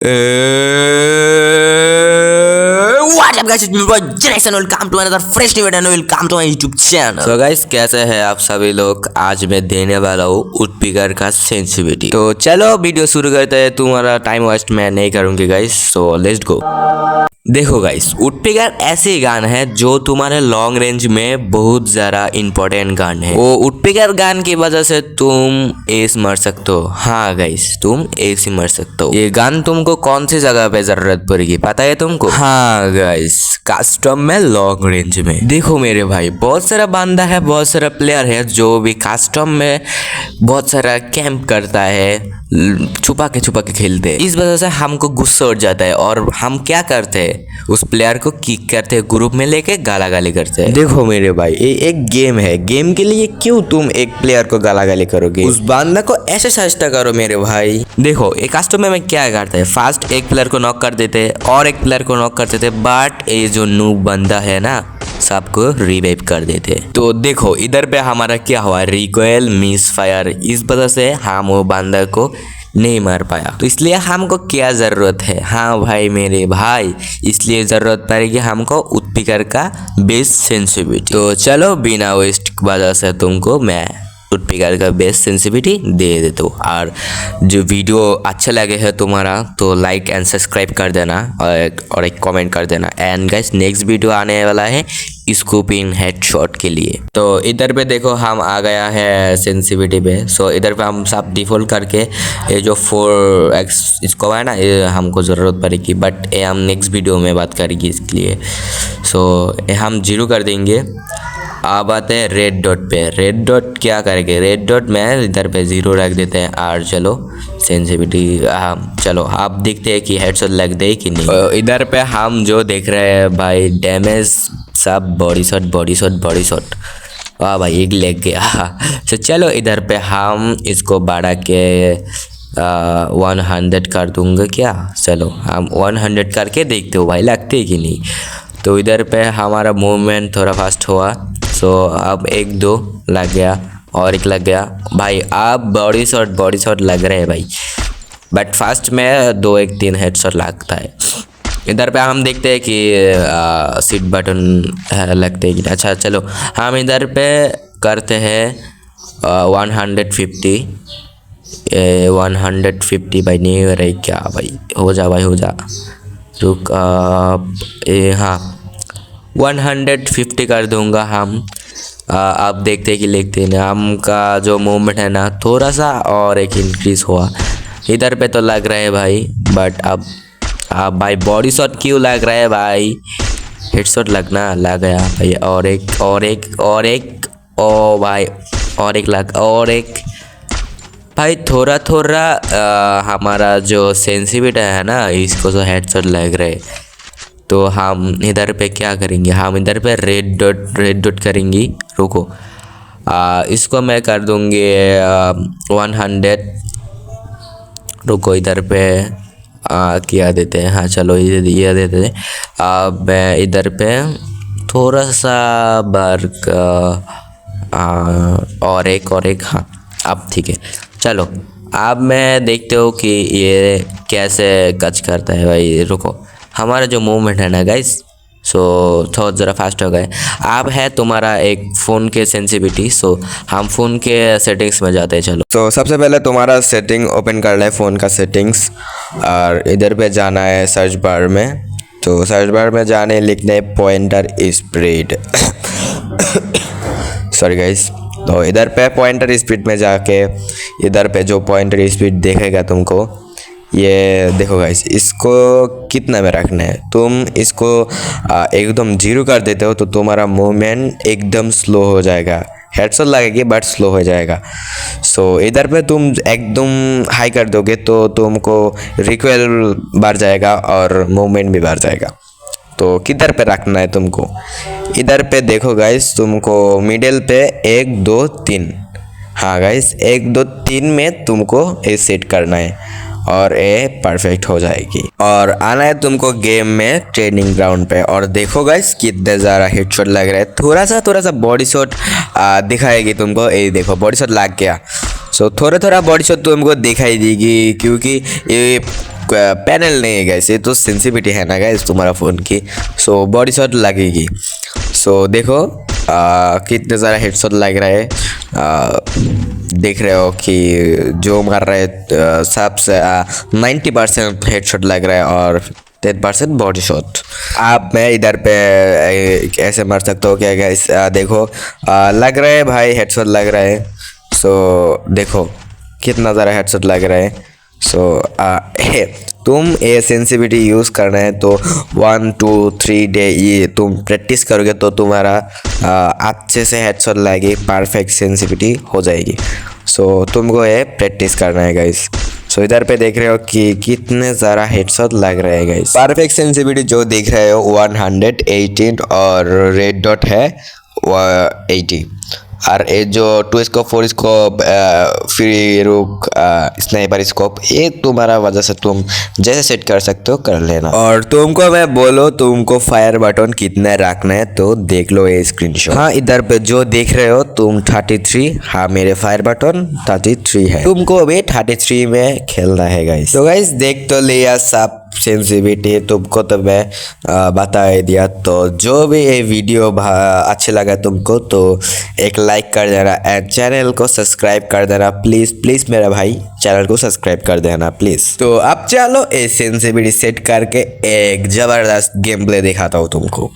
What up guys, it's me boy Jackson. Welcome to another fresh new video and welcome to my YouTube channel. So guys, कैसे हैं आप सभी लोग। आज मैं देने वाला हूँ वुडपीकर का सेंसिटिविटी। तो चलो वीडियो शुरू करते हैं। तुम्हारा टाइम वेस्ट मैं नहीं करूँगी गाइस, सो लेट्स गो। देखो गाइस, वुडपीकर ऐसे गान है जो तुम्हारे लॉन्ग रेंज में बहुत ज़्यादा इंपॉर्टेंट गान है। वो वुडपीकर गान की वजह से तुम एस मर सकते हो। हाँ गाइस, तुम एस ही मर सकते हो। ये गान तुमको कौन सी जगह पे जरूरत पड़ेगी पता है तुमको? हाँ गाइस, कस्टम में लॉन्ग रेंज में। देखो मेरे भाई, बहुत सारा बंदा है, बहुत सारा प्लेयर है जो भी कस्टम में बहुत सारा कैंप करता है, छुपा के खेलते हैं। इस वजह से हमको गुस्सा उठ जाता है और हम क्या करते हैं, उस प्लेयर को किक करते हैं, ग्रुप में लेके गाला गाली करते हैं। देखो मेरे भाई, ये एक गेम है, गेम के लिए क्यों तुम एक प्लेयर को गाला गाली करोगे? उस बंदा को ऐसे सस्ता करो मेरे भाई। देखो एक कस्टम में क्या करता है, फास्ट एक प्लेयर को नॉक कर देते और एक प्लेयर को नॉक कर देते, बट ये जो नूब बंदा है ना, सबको रिवाइव कर देते। तो देखो इधर पे हमारा क्या हुआ, रिकॉइल मिस फायर, इस वजह से हम वो बंदा को नहीं मार पाया। तो इसलिए हमको क्या ज़रूरत है, हाँ भाई मेरे भाई, इसलिए ज़रूरत पड़ेगी हमको वुडपीकर का बेस्ट सेंसिटिविटी। तो चलो बिना वेस्ट वजह से तुमको मैं वुडपीकर का बेस्ट सेंसिटिविटी दे देता हूँ। और जो वीडियो अच्छा लगे है तुम्हारा तो लाइक एंड सब्सक्राइब कर देना और एक कमेंट कर देना। एंड गाइस, नेक्स्ट वीडियो आने वाला है स्कूपिंग हेडशॉट के लिए। तो इधर पे देखो हम आ गया है सेंसिटिविटी पे। सो इधर पे हम सब डिफॉल्ट करके ये जो 4x इसको है ना, ये हमको ज़रूरत पड़ेगी, बट ये हम नेक्स्ट वीडियो में बात करेंगे इसके लिए। सो ये हम 0 कर देंगे। अब आते हैं रेड डॉट पे। रेड डॉट क्या करेंगे, रेड डॉट में इधर पे 0 रख देते हैं। और चलो सेंसिटिविटी चलो आप देखते हैं कि हेडशॉट लग दे कि नहीं। इधर पे हम जो देख रहे हैं भाई, डैमेज सब बॉडी शॉट। वाह भाई, एक लग गया। तो चलो इधर पे हम इसको बढ़ा के 100 कर दूंगा क्या। चलो हम 100 करके देखते हो भाई लगते है कि नहीं। तो इधर पे हमारा मूवमेंट थोड़ा फास्ट हुआ। सो अब 1-2 लग गया और एक लग गया भाई। अब बॉडी शॉट लग रहे हैं भाई, बट फास्ट में 2-1-3 हेडशॉट लगता है। इधर पे हम देखते हैं कि सीट बटन लगते हैं कि अच्छा। चलो हम इधर पे करते हैं 150 भाई, नहीं हो रही क्या भाई, हो जा रुक। हाँ 150 कर दूंगा हम। आप देखते कि लिखते हैं हम का जो मूवमेंट है ना, थोड़ा सा और एक इंक्रीज हुआ। इधर पे तो लग रहा है भाई, बट अब भाई बॉडी शॉट क्यों लग रहा है भाई, हेडशॉट लगना लग गया भाई। और एक ओ भाई, और एक भाई, थोड़ा हमारा जो सेंसिटिविटी है ना, इसको तो हेडशॉट लग रहा है। तो हम इधर पे क्या करेंगे, हम इधर पे रेड डॉट करेंगे। रुको इसको मैं कर दूंगी 100। रुको इधर पे क्या देते हैं, हाँ चलो ये देते हैं। अब मैं इधर पे थोड़ा सा बर्क और एक हाँ अब ठीक है। चलो अब मैं देखते हो कि ये कैसे कच करता है भाई। रुको हमारा जो मूवमेंट है ना गाइस, सो थोड़ा ज़रा फास्ट हो गए। अब है तुम्हारा एक फ़ोन के सेंसिटिविटी। सो हम फ़ोन के सेटिंग्स में जाते हैं। चलो तो सबसे पहले तुम्हारा सेटिंग ओपन करना है, फ़ोन का सेटिंग्स, और इधर पे जाना है सर्च बार में। तो सर्च बार में जाने लिखना है पॉइंटर स्पीड। Sorry guys. तो इधर पे पॉइंटर स्पीड में जाके इधर पे जो पॉइंटर स्पीड देखेगा तुमको, ये देखो गाइस, इसको कितना में रखना है। तुम इसको एकदम 0 कर देते हो तो तुम्हारा मूवमेंट एकदम स्लो हो जाएगा, हेडशॉट लगेगी बट स्लो हो जाएगा। सो इधर पे तुम एकदम हाई कर दोगे तो तुमको रिकॉइल बढ़ जाएगा और मूवमेंट भी बढ़ जाएगा। तो किधर पे रखना है तुमको, इधर पे देखो गाइस, तुमको मिडिल पे 1 2 3, हाँ गाइस 1 2 3 में तुमको ये सेट करना है और ये परफेक्ट हो जाएगी। और आना है तुमको गेम में ट्रेनिंग ग्राउंड पे। और देखो गाइस कितने ज़्यादा हेडशॉट लग रहा है, थोड़ा सा बॉडी शॉट दिखाएगी तुमको। ये देखो बॉडी शॉट लग गया। सो थोड़ा बॉडी शॉट तुमको दिखाई देगी, क्योंकि ये पैनल नहीं है गाइस, ये तो सेंसिटिविटी है ना गाइस तुम्हारा फ़ोन की। सो बॉडी शॉट लगेगी। सो देखो कितने ज़्यादा हेडशॉट लग रहा है। देख रहे हो कि जो मार रहा है सबसे 90% हेडशॉट लग रहा है और 10% बॉडी शॉट। आप मैं इधर पे ऐसे मार सकते हो क्या गाइस? देखो लग रहा है भाई, हेडशॉट लग रहा है। सो देखो कितना ज़्यादा हेडशॉट लग रहा है। सो तुम ये सेंसिटिविटी यूज़ करना है तो 1 2 3 डे ये तुम प्रैक्टिस करोगे तो तुम्हारा अच्छे से हेडशॉट लगेगी, परफेक्ट सेंसिटिविटी हो जाएगी। सो तुमको ये प्रैक्टिस करना है गाइस। सो इधर पे देख रहे हो कि कितने ज़रा हेडशॉट लग रहे हैं गाइस। परफेक्ट सेंसिटिविटी जो देख रहे हो 118 और रेड डॉट है 80 और ये जो 2 स्कोप 4 स्कोप फ्री रुक स्नाइपर स्कोप ये तुम्हारा वजह से तुम जैसे सेट कर सकते हो कर लेना। और तुमको मैं बोलो तुमको फायर बटन कितना रखना है तो देख लो ये स्क्रीनशॉट। हाँ इधर पे जो देख रहे हो तुम 33, हाँ मेरे फायर बटन 33 है। तुमको अभी 33 में खेलना है गाइस। तो गाइस देख तो लिया सब सेंसिटिविटी तुमको तो मैं बता दिया। तो जो भी ये वीडियो अच्छा लगा तुमको तो एक लाइक कर देना एंड चैनल को सब्सक्राइब कर देना प्लीज़ प्लीज़ मेरा भाई, चैनल को सब्सक्राइब कर देना प्लीज़। तो अब चलो ये सेंसिटिविटी सेट करके एक ज़बरदस्त गेम प्ले दिखाता हूँ तुमको।